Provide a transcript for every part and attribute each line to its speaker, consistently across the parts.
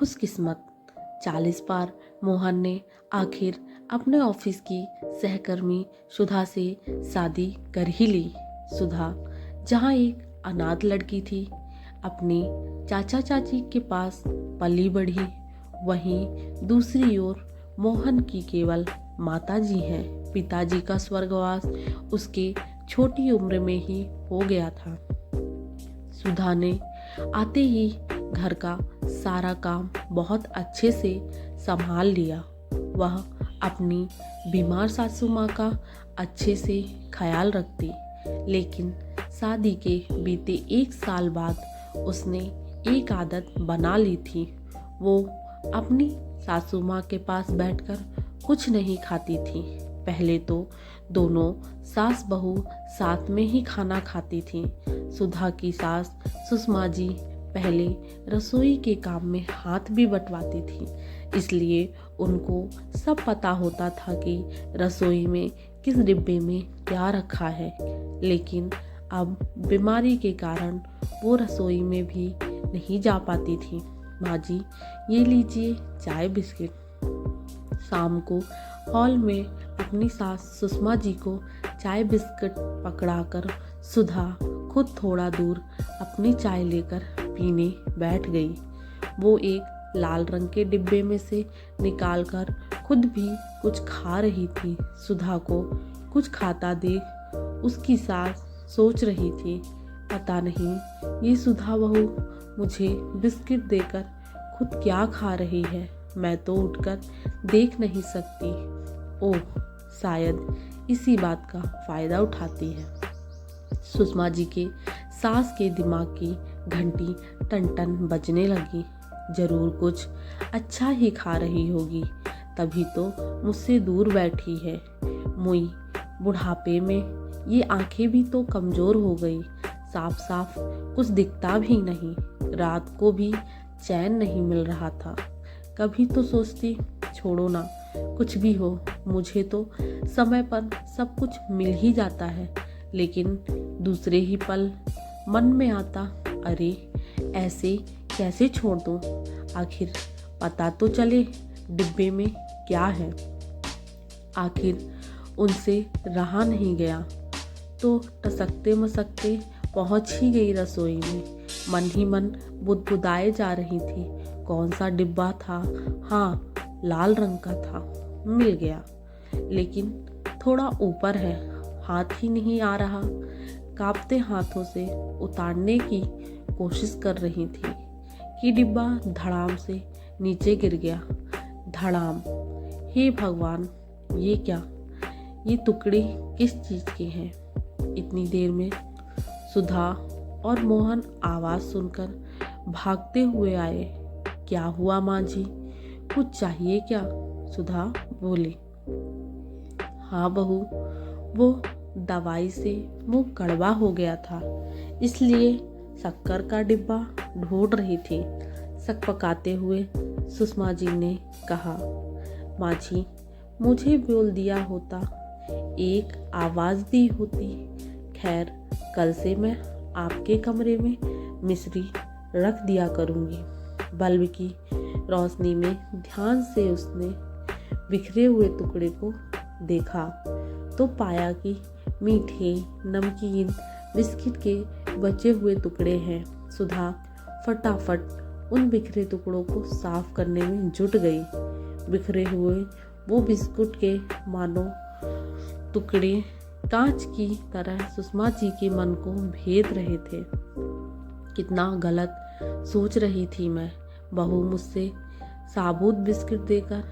Speaker 1: खुशकिस्मत। 40 बार मोहन ने आखिर अपने ऑफिस की सहकर्मी सुधा से शादी कर ही ली। सुधा जहाँ एक अनाथ लड़की थी, अपने चाचा चाची के पास पली बढ़ी, वहीं दूसरी ओर मोहन की केवल माताजी हैं। पिताजी का स्वर्गवास उसके छोटी उम्र में ही हो गया था। सुधा ने आते ही घर का सारा काम बहुत अच्छे से संभाल लिया। वह अपनी बीमार सासू माँ का अच्छे से ख्याल रखती, लेकिन शादी के बीते 1 साल बाद उसने एक आदत बना ली थी। वो अपनी सासू माँ के पास बैठकर कुछ नहीं खाती थी। पहले तो दोनों सास बहू साथ में ही खाना खाती थी। सुधा की सास सुषमा जी पहले रसोई के काम में हाथ भी बंटवाती थी, इसलिए उनको सब पता होता था कि रसोई में किस डिब्बे में क्या रखा है। लेकिन अब बीमारी के कारण वो रसोई में भी नहीं जा पाती थी। माँ जी, ये लीजिए चाय बिस्किट। शाम को हॉल में अपनी सास सुषमा जी को चाय बिस्किट पकड़ाकर सुधा खुद थोड़ा दूर अपनी चाय लेकर पीने बैठ गई। वो एक लाल रंग के डिब्बे में से निकालकर खुद भी कुछ खा रही थी। सुधा को कुछ खाता देख उसकी सास सोच रही थी, पता नहीं ये सुधा बहू मुझे बिस्किट देकर खुद क्या खा रही है, मैं तो उठकर देख नहीं सकती। ओह, शायद इसी बात का फायदा उठाती है। सुषमा जी के सास के दिमाग की घंटी टन टन बजने लगी। जरूर कुछ अच्छा ही खा रही होगी, तभी तो मुझसे दूर बैठी है। मुई बुढ़ापे में ये आंखें भी तो कमजोर हो गई, साफ साफ कुछ दिखता भी नहीं। रात को भी चैन नहीं मिल रहा था। कभी तो सोचती छोड़ो ना, कुछ भी हो, मुझे तो समय पर सब कुछ मिल ही जाता है। लेकिन दूसरे ही पल मन में आता, अरे ऐसे कैसे छोड़ दूं, आखिर पता तो चले डिब्बे में क्या है। आखिर उनसे रहा नहीं गया तो टसकते मसकते पहुंच ही गई रसोई में। मन ही मन बुदबुदाए जा रही थी, कौन सा डिब्बा था। हाँ, लाल रंग का था, मिल गया, लेकिन थोड़ा ऊपर है, हाथ ही नहीं आ रहा। कांपते हाथों से उतारने की कोशिश कर रही थी कि डिब्बा धड़ाम से नीचे गिर गया। धड़ाम! हे भगवान, ये क्या, ये टुकड़े किस चीज के हैं। इतनी देर में सुधा और मोहन आवाज सुनकर भागते हुए आए। क्या हुआ माँ जी, कुछ चाहिए क्या? सुधा बोली। हाँ बहू, वो दवाई से मुंह कड़वा हो गया था, इसलिए शक्कर का डिब्बा ढूंढ रही थी। सकपकाते हुए सुषमा जी ने कहा, माँ जी, मुझे बोल दिया होता, एक आवाज दी होती। खैर, कल से मैं आपके कमरे में मिश्री रख दिया करूँगी। बल्ब की रोशनी में ध्यान से उसने बिखरे हुए टुकड़े को देखा तो पाया कि मीठे नमकीन बिस्किट के बचे हुए टुकड़े हैं। सुधा फटाफट उन बिखरे टुकड़ों को साफ करने में जुट गई। बिखरे हुए वो बिस्कुट के मानो टुकड़े कांच की तरह सुषमा जी के मन को भेद रहे थे। कितना गलत सोच रही थी मैं। बहू मुझसे साबुत बिस्किट देकर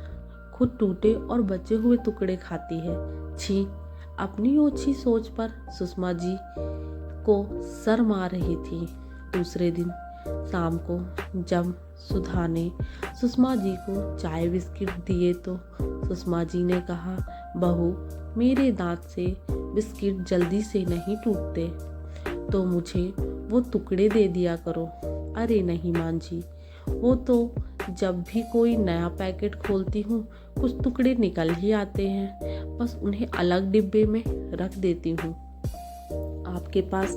Speaker 1: खुद टूटे और बचे हुए टुकड़े खाती है। छी! अपनी ओछी सोच पर सुषमा जी को शर्म आ रही थी। दूसरे दिन शाम को जब सुधा ने सुषमा जी को चाय बिस्किट दिए तो सुषमा जी ने कहा, बहू, मेरे दांत से बिस्किट जल्दी से नहीं टूटते, तो मुझे वो टुकड़े दे दिया करो। अरे नहीं माँ जी, वो तो जब भी कोई नया पैकेट खोलती हूँ कुछ टुकड़े निकल ही आते हैं, बस उन्हें अलग डिब्बे में रख देती हूँ। आपके पास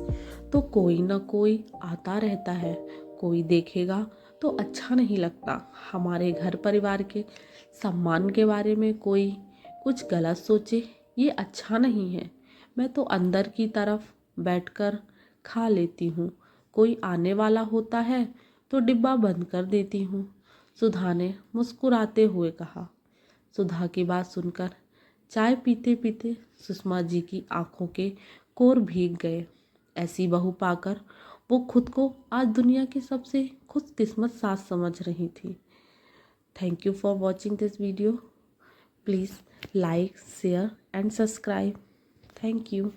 Speaker 1: तो कोई ना कोई आता रहता है, कोई देखेगा तो अच्छा नहीं लगता। हमारे घर परिवार के सम्मान के बारे में कोई कुछ गलत सोचे, ये अच्छा नहीं है। मैं तो अंदर की तरफ बैठकर खा लेती हूँ। कोई आने वाला होता है तो डिब्बा बंद कर देती हूँ, सुधा ने मुस्कुराते हुए कहा। सुधा की बात सुनकर चाय पीते पीते सुषमा जी की आंखों के कोर भीग गए। ऐसी बहू पाकर वो खुद को आज दुनिया की सबसे खुशकिस्मत सास समझ रही थी। Thank you for watching this video. Please like, share and subscribe. Thank you.